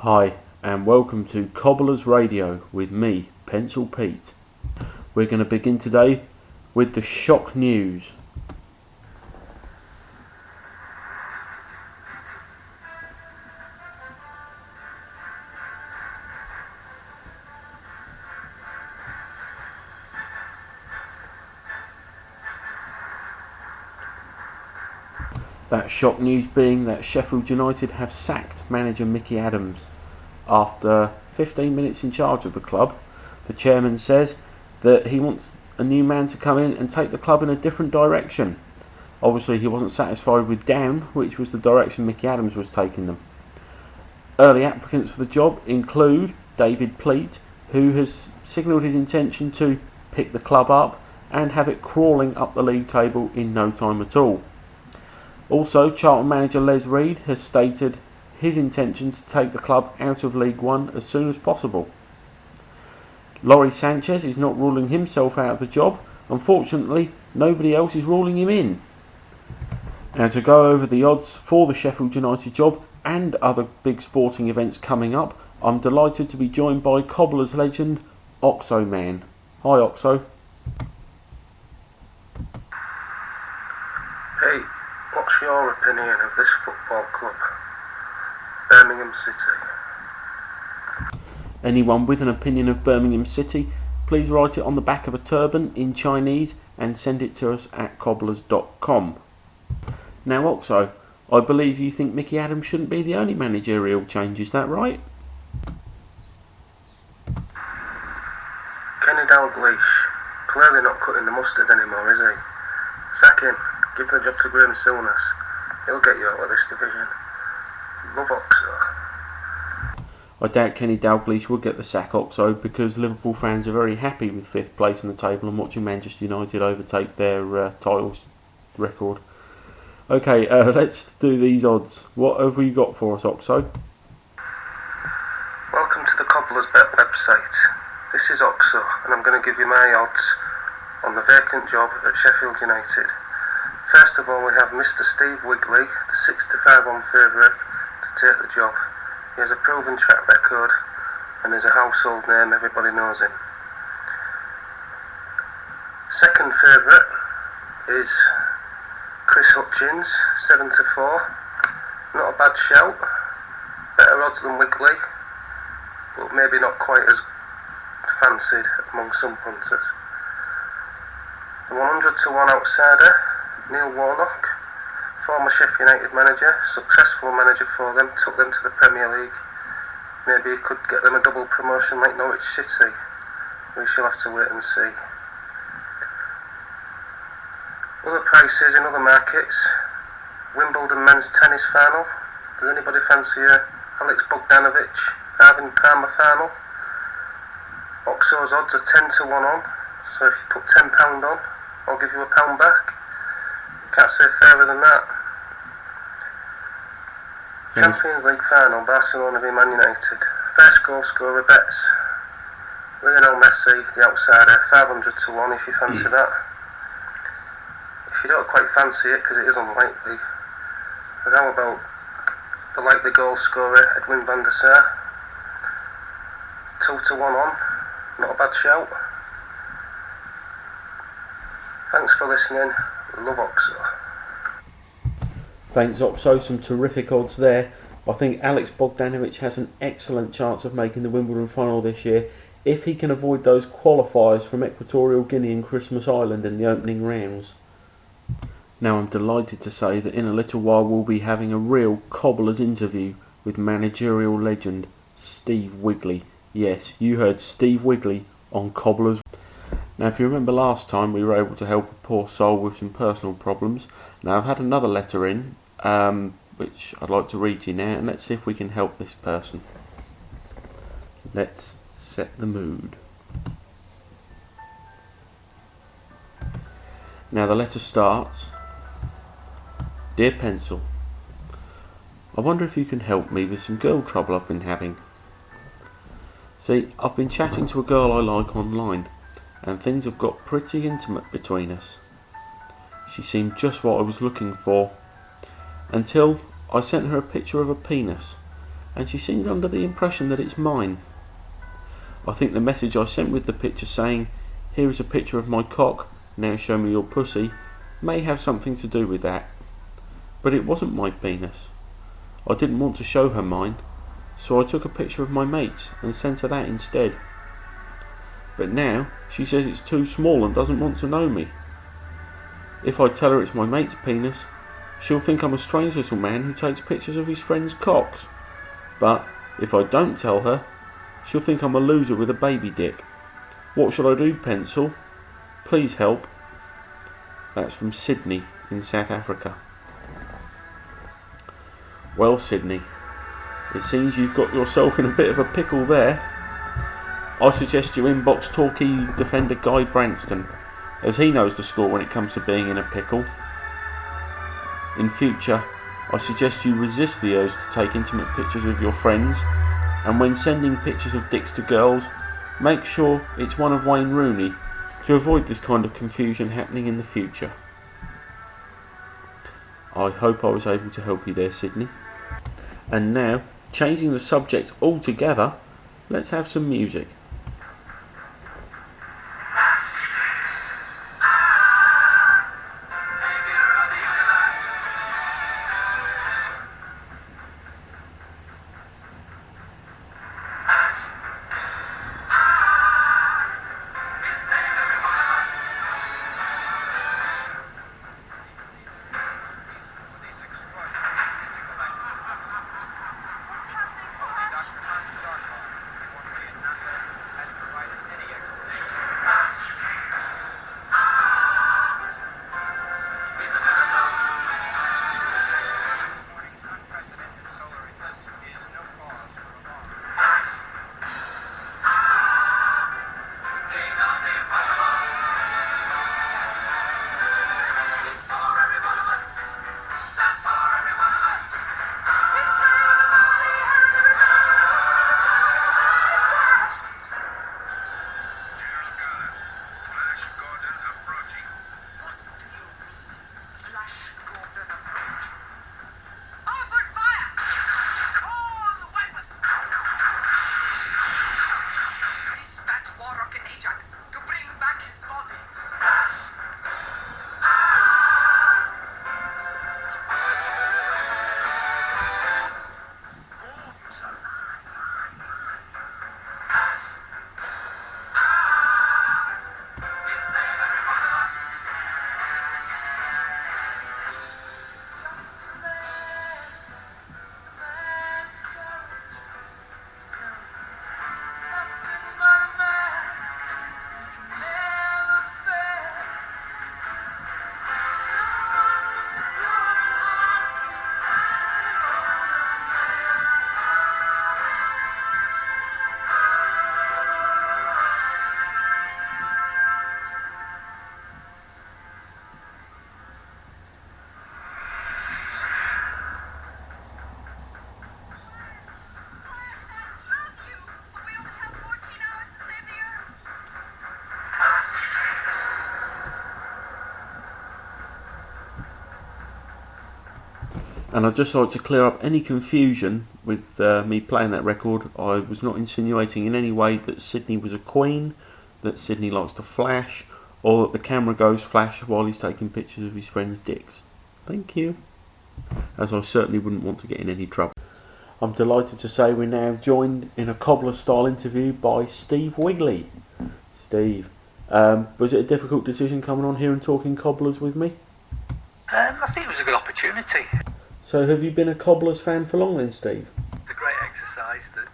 Hi, and welcome to Cobblers Radio with me, Pencilpete. We're going to begin today with the shock news. That shock news being that Sheffield United have sacked manager Mickey Adams. After 15 minutes in charge of the club, the chairman says that he wants a new man to come in and take the club in a different direction. Obviously he wasn't satisfied with down, which was the direction Mickey Adams was taking them. Early applicants for the job include David Pleat, who has signalled his intention to pick the club up and have it crawling up the league table in no time at all. Also, Charlton manager Les Reed has stated his intention to take the club out of League One as soon as possible. Laurie Sanchez is not ruling himself out of the job. Unfortunately, nobody else is ruling him in. Now, to go over the odds for the Sheffield United job and other big sporting events coming up, I'm delighted to be joined by Cobblers legend Oxo Man. Hi Oxo. Hey, what's your opinion of this football club, Birmingham City? Anyone with an opinion of Birmingham City, please write it on the back of a turban in Chinese and send it to us at cobblers.com. Now Oxo, I believe you think Mickey Adams shouldn't be the only managerial change, is that right? Kenny Dalglish, clearly not cutting the mustard anymore, is he? Sack him, give the job to Graham Souness. He'll get you out of this division. Love Oxo. I doubt Kenny Dalglish will get the sack, Oxo, because Liverpool fans are very happy with 5th place in the table and watching Manchester United overtake their titles record. Okay, let's do these odds. What have we got for us, Oxo? Welcome to the Cobblers Bet website. This is Oxo, and I'm going to give you my odds on the vacant job at Sheffield United. First of all, we have Mr. Steve Wigley, the 6-5 favourite to take the job. He has a proven track record and is a household name, everybody knows him. Second favourite is Chris Hutchins, 7-4. Not a bad shout. Better odds than Wigley, but maybe not quite as fancied among some punters. The 100-1 outsider, Neil Warnock, former Sheffield United manager, successful manager for them, took them to the Premier League. Maybe he could get them a double promotion like Norwich City. We shall have to wait and see. Other prices in other markets. Wimbledon men's tennis final. Does anybody fancy a Alex Bogdanovic, Arvin Palmer final? Oxo's odds are 10-1 on, so if you put £10 on, I'll give you £1 back. Can't say fairer than that. Champions League final, Barcelona v Man United. First goal scorer bets. Lionel Messi, the outsider, 500-1 if you fancy that. If you don't quite fancy it, because it is unlikely, then how about the likely goal scorer, Edwin van der Sar? 2-1 on, not a bad shout. Thanks for listening. Love Oxo. Thanks Oxo, some terrific odds there. I think Alex Bogdanovic has an excellent chance of making the Wimbledon final this year if he can avoid those qualifiers from Equatorial Guinea and Christmas Island in the opening rounds. Now I'm delighted to say that in a little while we'll be having a real Cobblers interview with managerial legend Steve Wigley. Yes, you heard Steve Wigley on Cobblers. Now if you remember last time we were able to help a poor soul with some personal problems. Now I've had another letter in which I'd like to read to you now, and let's see if we can help this person. Let's set the mood. Now the letter starts: Dear Pencil, I wonder if you can help me with some girl trouble I've been having. See, I've been chatting to a girl I like online, and things have got pretty intimate between us. She seemed just what I was looking for, until I sent her a picture of a penis, and she seems under the impression that it's mine. I think the message I sent with the picture saying, "Here is a picture of my cock, now show me your pussy," may have something to do with that. But it wasn't my penis. I didn't want to show her mine, so I took a picture of my mate's and sent her that instead. But now she says it's too small and doesn't want to know me. If I tell her it's my mate's penis, she'll think I'm a strange little man who takes pictures of his friends' cocks. But if I don't tell her, she'll think I'm a loser with a baby dick. What should I do, Pencil? Please help. That's from Sydney in South Africa. Well, Sydney, it seems you've got yourself in a bit of a pickle there. I suggest you inbox Torquay defender Guy Branston, as he knows the score when it comes to being in a pickle. In future, I suggest you resist the urge to take intimate pictures of your friends, and when sending pictures of dicks to girls, make sure it's one of Wayne Rooney to avoid this kind of confusion happening in the future. I hope I was able to help you there, Sydney. And now, changing the subject altogether, let's have some music. And I'd just like to clear up any confusion with me playing that record. I was not insinuating in any way that Sydney was a queen, that Sydney likes to flash, or that the camera goes flash while he's taking pictures of his friends' dicks. Thank you. As I certainly wouldn't want to get in any trouble. I'm delighted to say we're now joined in a Cobblers style interview by Steve Wigley. Steve, was it a difficult decision coming on here and talking Cobblers with me? I think it was a good opportunity. So have you been a Cobblers fan for long then, Steve? It's a great exercise that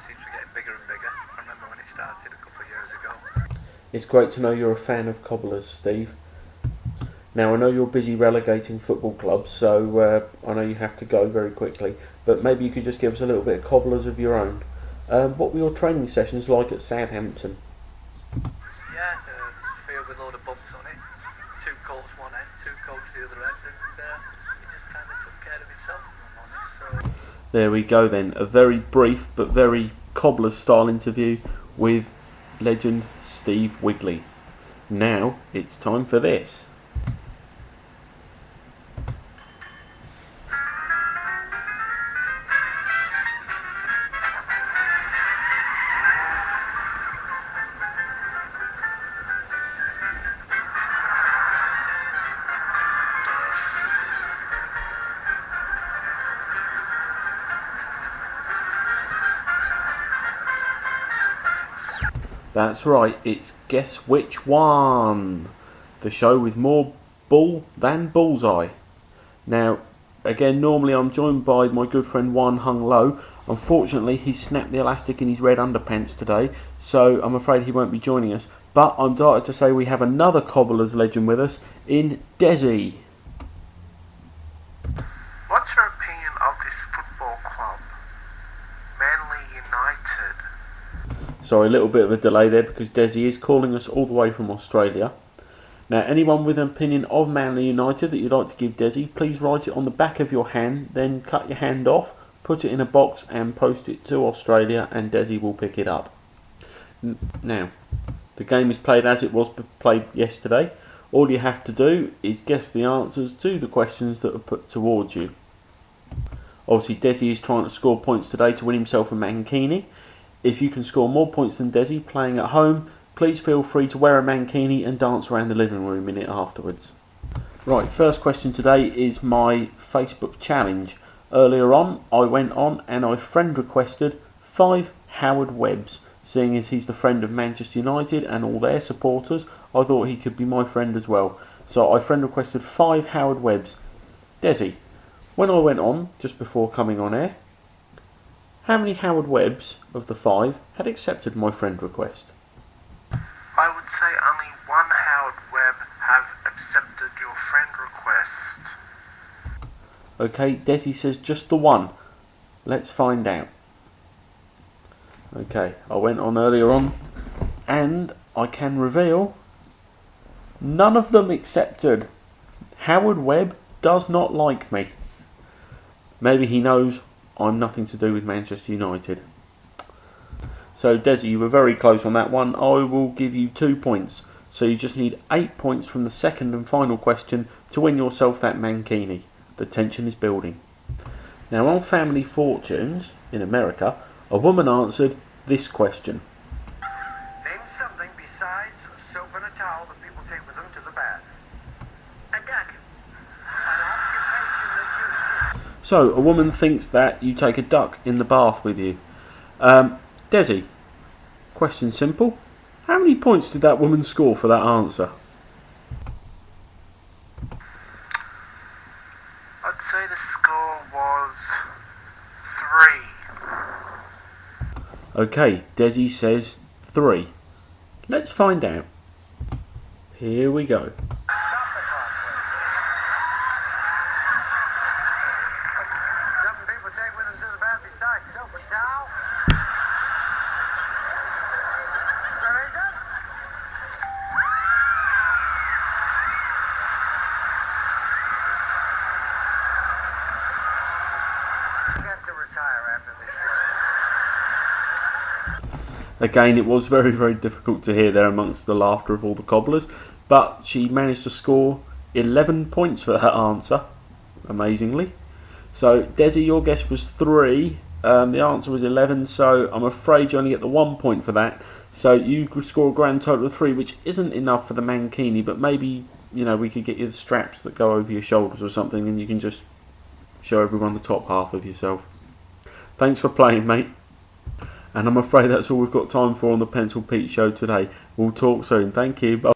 seems to be getting bigger and bigger. I remember when it started a couple of years ago. It's great to know you're a fan of Cobblers, Steve. Now I know you're busy relegating football clubs, so I know you have to go very quickly, but maybe you could just give us a little bit of Cobblers of your own. What were your training sessions like at Southampton? Yeah, field with a load of bumps on it. 2 coats one end, 2 coats the other end, and it just kind of took care of itself, if I'm honest. So. There we go then, a very brief but very Cobblers style interview with legend Steve Wigley. Now it's time for this. That's right, it's Guess Which One, the show with more bull than bullseye. Now, again, normally I'm joined by my good friend One Hung Low. Unfortunately, he's snapped the elastic in his red underpants today, so I'm afraid he won't be joining us. But I'm delighted to say we have another Cobblers legend with us in Dezzy. What's your opinion of this football club, Manly United? Sorry, a little bit of a delay there because Dezzy is calling us all the way from Australia. Now, anyone with an opinion of Manly United that you'd like to give Dezzy, please write it on the back of your hand, then cut your hand off, put it in a box and post it to Australia, and Dezzy will pick it up. Now, the game is played as it was played yesterday. All you have to do is guess the answers to the questions that are put towards you. Obviously, Dezzy is trying to score points today to win himself a mankini. If you can score more points than Dezzy playing at home, please feel free to wear a mankini and dance around the living room in it afterwards. Right, first question today is my Facebook challenge. Earlier on, I went on and I friend requested 5 Howard Webbs. Seeing as he's the friend of Manchester United and all their supporters, I thought he could be my friend as well. So I friend requested 5 Howard Webbs. Dezzy, when I went on, just before coming on air, how many Howard Webbs of the 5 had accepted my friend request? I would say only one Howard Webb have accepted your friend request. Okay, Dezzy says just the one. Let's find out. Okay, I went on earlier on and I can reveal none of them accepted. Howard Webb does not like me. Maybe he knows I'm nothing to do with Manchester United. So Dezzy, you were very close on that one. I will give you 2 points. So you just need 8 points from the second and final question to win yourself that mankini. The tension is building. Now, on Family Fortunes in America, a woman answered this question. Name something besides soap and a towel that people take with them to the bath. A duck. An occupation that uses... So, a woman thinks that you take a duck in the bath with you. Dezzy, question simple. How many points did that woman score for that answer? I'd say the score was 3. Okay, Dezzy says 3. Let's find out. Here we go. Stop the clock, please. Something people take with them to the bath besides soap and towel. Teresa? You have to retire after this show. Again, it was very, very difficult to hear there amongst the laughter of all the Cobblers, but she managed to score 11 points for that answer, amazingly. So, Dezzy, your guess was 3, the answer was 11, so I'm afraid you only get the 1 point for that. So you could score a grand total of 3, which isn't enough for the mankini, but maybe, you know, we could get you the straps that go over your shoulders or something, and you can just show everyone the top half of yourself. Thanks for playing, mate. And I'm afraid that's all we've got time for on the Pencilpete show today. We'll talk soon. Thank you. Bye.